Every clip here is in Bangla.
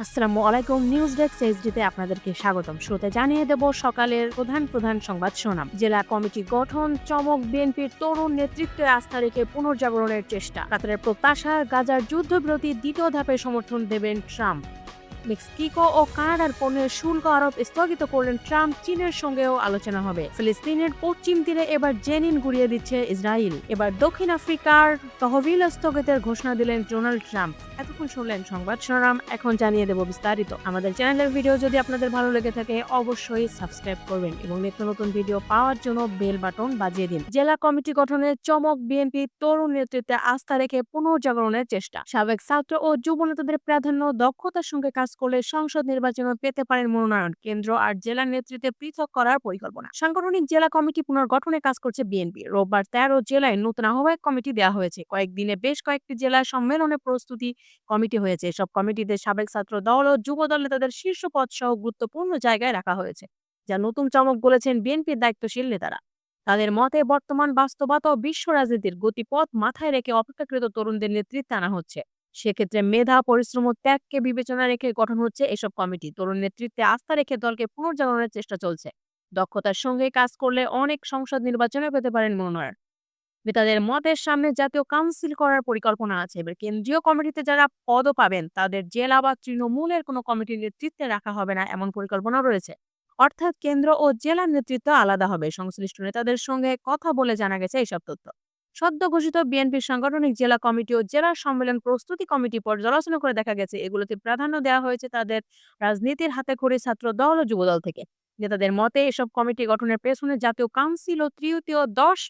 আসসালামু আলাইকুম। নিউজ ডেস্ক এইচডিতে আপনাদেরকে স্বাগতম। শুরুতে জানিয়ে দেব সকালের প্রধান সংবাদ শোনাম। জেলা কমিটি গঠন, চমক, বিএনপির তরুণ নেতৃত্বে আস্থা রেখে পুনর্জাগরণের চেষ্টা, কাতারের প্রত্যাশা, গাজার যুদ্ধবিরতি দ্বিতীয় ধাপে সমর্থন দেবেন ট্রাম্প। মেক্সিকো ও কানাডার পণ্যের শুল্ক আরোপ স্থগিত করলেন ট্রাম্প। চীনের সঙ্গেও আলোচনা হবে। ফিলিস্তিনের পশ্চিম তীরে এবার জেনিন গুড়িয়ে দিচ্ছে ইসরায়েল। এবার দক্ষিণ আফ্রিকার তহবিল স্থগিতের ঘোষণা দিলেন ডোনাল্ড ট্রাম্প। এতক্ষণ শুনলেন সংবাদ শিরোনাম, এখন জানিয়ে দেব বিস্তারিত। আমাদের চ্যানেলের ভিডিও যদি আপনাদের ভালো লেগে থাকে অবশ্যই সাবস্ক্রাইব করবেন এবং নিত্য নতুন ভিডিও পাওয়ার জন্য বেল বাটন বাজিয়ে দিন। জেলা কমিটি গঠনের চমক, বিএনপি তরুণ নেতৃত্বে আস্থা রেখে পুনর্জাগরণের চেষ্টা। সাবেক ছাত্র ও যুব নেতাদের প্রাধান্য, দক্ষতার সঙ্গে কাজ করলে সংসদ নির্বাচনে পেতে পারেন মনোনয়ন। কেন্দ্র আর জেলা নেতৃত্বে পৃথক করার পরিকল্পনা। সাংগঠনিক জেলা কমিটি পুনর্গঠনে কাজ করছে বিএনপি। রোববার 13 জেলায় নতুন আহ্বায়ক কমিটি দেওয়া হয়েছে। কয়েকদিনে বেশ কয়েকটি জেলায় সম্মেলনের প্রস্তুতি কমিটি হয়েছে। সব কমিটিতে সাবেক ছাত্র দল ও যুব দল নেতাদের শীর্ষ পদ সহ গুরুত্বপূর্ণ জায়গায় রাখা হয়েছে, যা নতুন চমক বলেছেন বিএনপির দায়িত্বশীল নেতারা। তাদের মতে বর্তমান বাস্তবতা ও বিশ্ব রাজনীতির গতিপথ মাথায় রেখে অপেক্ষাকৃত তরুণদের নেতৃত্বে আনা হচ্ছে। সেক্ষেত্রে মেধা, পরিশ্রম ও ত্যাগকে বিবেচনা রেখে গঠন হচ্ছে এসব কমিটি। তরুণ নেতৃত্বে আস্থা রেখে দলকে পুনর্জাগরণের চেষ্টা চলছে। দক্ষতার সঙ্গে কাজ করলে অনেক সংসদ নির্বাচনে পেতে পারেন মনোনয়ন। নেতাদের মতের সামনে জাতীয় কাউন্সিল করার পরিকল্পনা আছে। এবার কেন্দ্রীয় কমিটিতে যারা পদও পাবেন তাদের জেলা বা তৃণমূলের কোনো কমিটির নেতৃত্বে রাখা হবে না, এমন পরিকল্পনা রয়েছে। অর্থাৎ কেন্দ্র ও জেলার নেতৃত্ব আলাদা হবে। সংশ্লিষ্ট নেতাদের সঙ্গে কথা বলে জানা গেছে এইসব তথ্য। সদ্য ঘোষিত বিএনপির সাংগঠনিক জেলা কমিটি ও জেলা সম্মেলন প্রস্তুতি কমিটি পর্যালোচনা করে দেখা গেছে এগুলোতে প্রাধান্য দেওয়া হয়েছে তাদের রাজনীতির হাতে খড়ি ছাত্র দল ও যুবদল থেকে। নেতাদের মতে এসব কমিটি গঠনের পেছনে জাতীয় কাউন্সিল ও তৃতীয় 10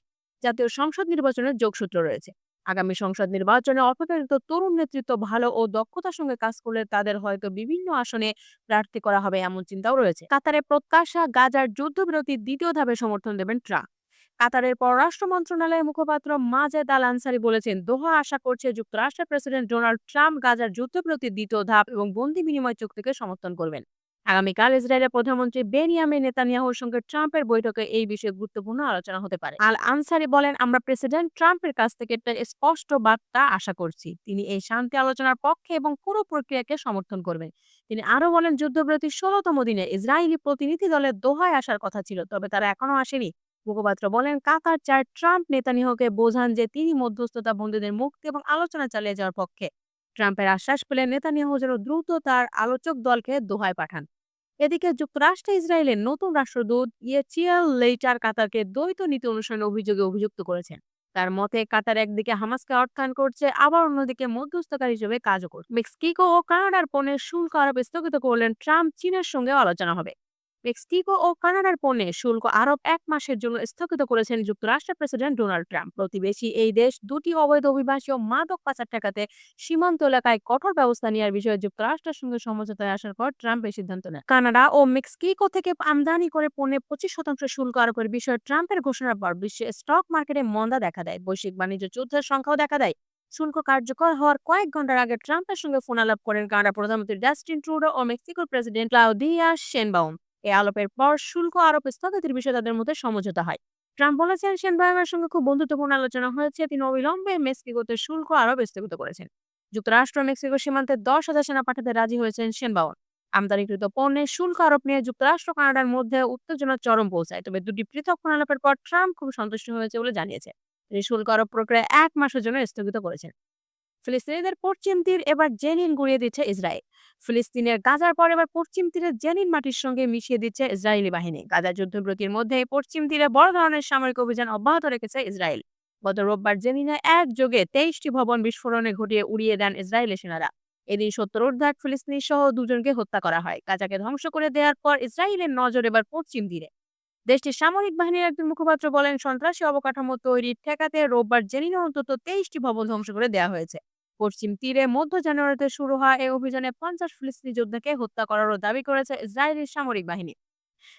জাতীয় সংসদ নির্বাচনের যোগসূত্র রয়েছে। আগামী সংসদ নির্বাচনে অপেক্ষাকৃত তরুণ নেতৃত্ব ভালো ও দক্ষতার সঙ্গে কাজ করলে তাদের হয়তো বিভিন্ন আসনে প্রার্থী করা হবে, এমন চিন্তাও রয়েছে। কাতারের প্রত্যাশা, গাজার যুদ্ধবিরতির দ্বিতীয় ধাপে সমর্থন দেবেন ট্রাম্প। কাতারের পররাষ্ট্র মন্ত্রণালয়ের মুখপাত্র মাজেদ আল আনসারি বলেছেন, দোহা আশা করছে যুক্তরাষ্ট্রের প্রেসিডেন্ট ডোনাল্ড ট্রাম্প গাজার যুদ্ধবিরতির দ্বিতীয় ধাপ এবং বন্দি বিনিময় চুক্তিকে সমর্থন করবেন। আগামীকাল ইসরায়েলের প্রধানমন্ত্রী বেনিয়ামিন নেতানিয়াহুর সঙ্গে ট্রাম্পের বৈঠকে এই বিষয়ে গুরুত্বপূর্ণ আলোচনা হতে পারে। আল আনসারি বলেন, আমরা প্রেসিডেন্ট ট্রাম্পের কাছ থেকে একটা স্পষ্ট বার্তা আশা করছি। তিনি এই শান্তি আলোচনার পক্ষে এবং পুরো প্রক্রিয়াকে সমর্থন করবেন। তিনি আরো বলেন, যুদ্ধবিরতির 16তম দিনে ইসরায়েলি প্রতিনিধি দলের দোহায় আসার কথা ছিল, তবে তারা এখনো আসেনি। মুখপাত্র বলেন, কাতার চায় ট্রাম্প নেতানিয়াহুকে বোঝান যে তিনি মধ্যস্থতা, বন্দীদের মুক্তি এবং আলোচনা চালিয়ে যাওয়ার পক্ষে। ট্রাম্পের আশ্বাস পেলে নেতানিয়াহু যেন দ্রুত তার আলোচক দলকে দোহায় পাঠান। এদিকে যুক্তরাষ্ট্রে ইসরায়েলের নতুন রাষ্ট্রদূত ইয়েচিয়েল লেইটার কাতারকে দ্বৈত নীতি অনুসরণের অভিযোগে অভিযুক্ত করেছেন। তার মতে কাতার একদিকে হামাসকে অর্থায়ন করছে, আবার অন্যদিকে মধ্যস্থকারী হিসেবে কাজও করছে। মেক্সিকো ও কানাডার পণ্যের শুল্ক আরোপ স্থগিত করলেন ট্রাম্প। চীনের সঙ্গেও আলোচনা হবে। মেক্সিকো ও কানাডার পণ্যে শুল্ক আরোপ 1 মাসের জন্য স্থগিত করেছেন যুক্তরাষ্ট্রের প্রেসিডেন্ট ডোনাল্ড ট্রাম্প। প্রতিবেশী এই দেশ দুটি অবৈধ অভিবাসী ও মাদক পাচার ঠেকাতে সীমান্ত এলাকায় কঠোর ব্যবস্থা নেওয়ার বিষয়ে যুক্তরাষ্ট্রের সঙ্গে সমঝোতায় আসার পর ট্রাম্প এই সিদ্ধান্ত নেন। কানাডা ও মেক্সিকো থেকে আমদানি করে পণ্যে 25% শুল্ক আরোপের বিষয়ে ট্রাম্পের ঘোষণার পর বিশ্বে স্টক মার্কেটে মন্দা দেখা দেয়। বৈশ্বিক বাণিজ্য যুদ্ধের সংখ্যাও দেখা দেয়। শুল্ক কার্যকর হওয়ার কয়েক ঘন্টার আগে ট্রাম্পের সঙ্গে ফোন আলাপ করেন কানাডা প্রধানমন্ত্রী জাস্টিন ট্রুডো ও মেক্সিকোর প্রেসিডেন্ট ক্লাউদিয়া শেনবাউম। এই আলাপের পর শুল্ক আরোপ স্থগিতের বিষয়ে তাদের মধ্যে সমঝোতা হয়। ট্রাম্প বলেছেন, শেনবাউমের সঙ্গে খুব বন্ধুত্বপূর্ণ আলোচনা হয়েছে। তিনি অবিলম্বে মেক্সিকোতে শুল্ক আরোপ স্থগিত করেছেন। যুক্তরাষ্ট্র মেক্সিকো সীমান্তে 10,000 সেনা পাঠাতে রাজি হয়েছেন শেনবাউন। আমদানিকৃত পণ্যের শুল্ক আরোপ নিয়ে যুক্তরাষ্ট্র কানাডার মধ্যে উত্তেজনা চরম পৌঁছায়। তবে দুটি পৃথক ফোন আলাপের পর ট্রাম্প খুব সন্তুষ্ট হয়েছে বলে জানিয়েছে। তিনি শুল্ক আরোপ প্রক্রিয়া 1 মাসের জন্য স্থগিত করেছেন। ফিলিস্তিনিদের পশ্চিম তীর এবার জেনিন গুঁড়িয়ে দিচ্ছে ইসরায়েল। ফিলিস্তিনের গাজার পর এবার পশ্চিম তীরের জেনিন মাটির সঙ্গে মিশিয়ে দিচ্ছে ইসরায়েলি বাহিনী। গাজার যুদ্ধবিরতির মধ্যে পশ্চিম তীরে বড় ধরনের সামরিক অভিযান অব্যাহত রেখেছে ইসরায়েল। গত রোববার জেনিনে একযোগে 23টি ভবন বিস্ফোরণে ঘটিয়ে উড়িয়ে দেন ইসরায়েলি সেনারা। এদিন 70 ঊর্ধ্ব ফিলিস্তিনি সহ 2 জনকে হত্যা করা হয়। গাজাকে ধ্বংস করে দেওয়ার পর ইসরায়েলের নজর এবার পশ্চিম তীরে। দেশটির সামরিক বাহিনীর একজন মুখপাত্র বলেন, সন্ত্রাসী অবকাঠামো তৈরি ঠেকাতে রোববার জেনিনে অন্তত 23টি ভবন ধ্বংস করে দেওয়া হয়েছে। পশ্চিম তীরে মধ্য জানুয়ারিতে শুরু হওয়া এই অভিযানে 50 ফিলিস্তিনি যোদ্ধাকে হত্যা করারও দাবি করেছে ইসরায়েলি সামরিক বাহিনী।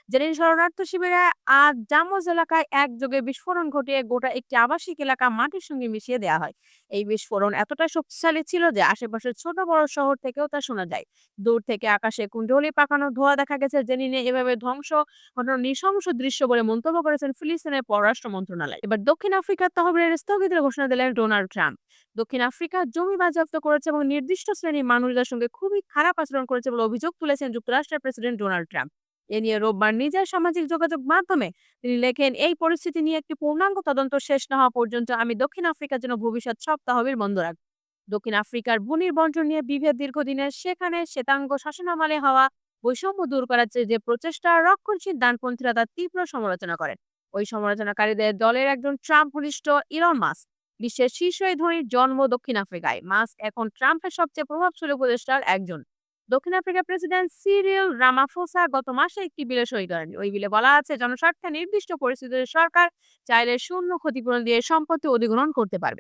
জেনিন শরণার্থী শিবিরে আজ জামোজ এলাকায় একযোগে বিস্ফোরণ ঘটিয়ে গোটা একটি আবাসিক এলাকা মাটির সঙ্গে মিশিয়ে দেওয়া হয়। এই বিস্ফোরণ এতটা শক্তিশালী ছিল যে আশেপাশের ছোট বড় শহর থেকেও তা শোনা যায়। দূর থেকে আকাশে কুণ্ডলি পাকানো ধোঁয়া দেখা গেছে। জেনিনে এভাবে ধ্বংস ঘটানো নৃশংস দৃশ্য বলে মন্তব্য করেছেন ফিলিস্তিনের পররাষ্ট্র মন্ত্রণালয়। এবার দক্ষিণ আফ্রিকার তহবিলের স্থগিতের ঘোষণা দিলেন ডোনাল্ড ট্রাম্প। দক্ষিণ আফ্রিকা জমি বাজেয়াপ্ত করেছে এবং নির্দিষ্ট শ্রেণীর মানুষদের সঙ্গে খুবই খারাপ আচরণ করেছে বলে অভিযোগ তুলেছেন যুক্তরাষ্ট্রের প্রেসিডেন্ট ডোনাল্ড ট্রাম্প। এ নিয়ে রোববার নিজের সামাজিক যোগাযোগ মাধ্যমে তিনি লেখেন, এই পরিস্থিতি নিয়ে একটি পূর্ণাঙ্গ তদন্ত শেষ না হওয়া পর্যন্ত আমি দক্ষিণ আফ্রিকার জন্য ভবিষ্যৎ সব তহবিল বন্ধ রাখব। দক্ষিণ আফ্রিকার ভূমির বন্টন নিয়ে বিভেদ দীর্ঘদিনের। সেখানে শ্বেতাঙ্গ শাসনামলে হওয়া বৈষম্য দূর করার যে প্রচেষ্টা রক্ষণশীল ডানপন্থীরা তার তীব্র সমালোচনা করেন। ওই সমালোচনাকারীদের দলের একজন ট্রাম্প ঘনিষ্ঠ ইলন মাস্ক। বিশ্বের শীর্ষ এই ধনীর জন্ম দক্ষিণ আফ্রিকায়। মাস্ক এখন ট্রাম্পের সবচেয়ে প্রভাবশালী উপদেষ্টার একজন। দক্ষিণ আফ্রিকার প্রেসিডেন্ট সিরিল রামাফোসা গত মাসে একটি বিলে সই করেন। ওই বিলে বলা আছে, জনস্বার্থে নির্দিষ্ট পরিস্থিতিতে সরকার চাইলে শূন্য ক্ষতিপূরণ দিয়ে সম্পত্তি অধিগ্রহণ করতে পারবে।